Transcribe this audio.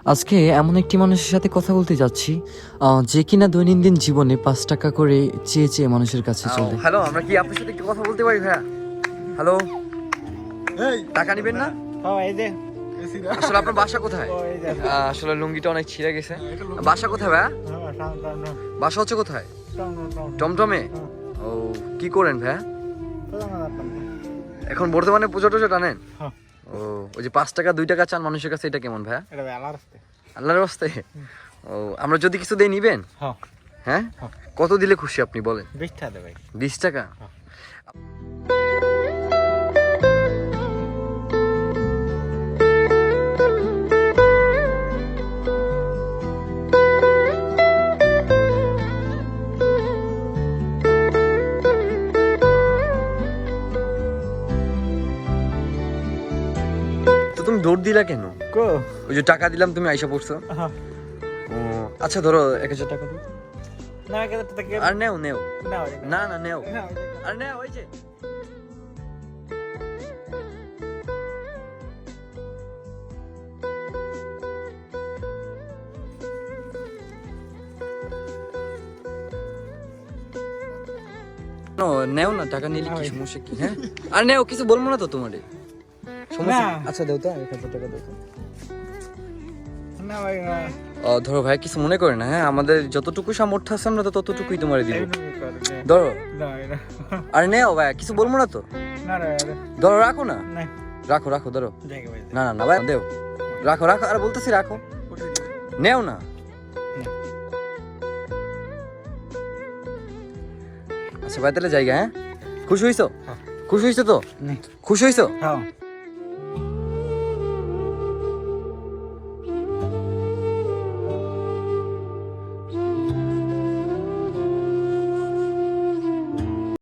আজকে এমন একটি মানুষের সাথে কথা বলতে যাচ্ছি যে কিনা দৈনন্দিন জীবনে 5 টাকা করে চেয়ে চেয়ে মানুষের কাছে চলে। হ্যালো, আমরা কি আপনার সাথে একটু কথা বলতে পারি ভাইয়া? হ্যালো, টাকা নিবেন না? আসলে আপনার বাসা কোথায়? আসলে লুঙ্গিটা অনেক ছিঁড়ে গেছে। বাসা কোথায় ভাইয়া? বাসা হচ্ছে কোথায়? টমটমে। ও, কি করেন ভাইয়া? এখন বর্তমানে পুজো টুজো টানেন? ও, ওই যে 5 টাকা 2 টাকা চান মানুষের কাছে, এটা কেমন ভাইয়া? আল্লাহর রাস্তে। ও, আমরা যদি কিছু দেই নিবেন? হ্যাঁ, কত দিলে খুশি আপনি বলেন? 20 টাকা দে ভাই। 20 টাকা? তো তুমি দৌড় দিলা কেন? কো ওই যে টাকা দিলাম, তুমি আইসা পড়ছো। ও, আচ্ছা ধরো 1000 টাকা দাও। না কেন তো তাকে আর নেও নেও। না না না নেও। আর নেও, ওই যে নেও না, টাকা নিলে কি সমস্যা কি? হ্যাঁ, আর নেও, কিছু বলবো না তো তোমারে, সমস্যা না। আচ্ছা দাও তো 1000 টাকা দাও তো। না ভাই না ধরো ভাই, কিছু মনে করে না, হ্যাঁ, আমাদের যতটুকু সামর্থ্য আছে আমরা তো ততটুকুই তোমারে দিব। ধরো, আর নেও ভাই, কিছু বলবো না তো। না ধরো, রাখো না, না রাখো রাখো, ধরো। দেখে ভাই না না না ভাই, দেও, রাখো রাখো, আর বলতেছি রাখো, নেও না। আচ্ছা ভাই, তাহলে জায়গা, হ্যাঁ, খুশি হইছো? খুশি হইছো তো? খুশি হইছো? হ্যাঁ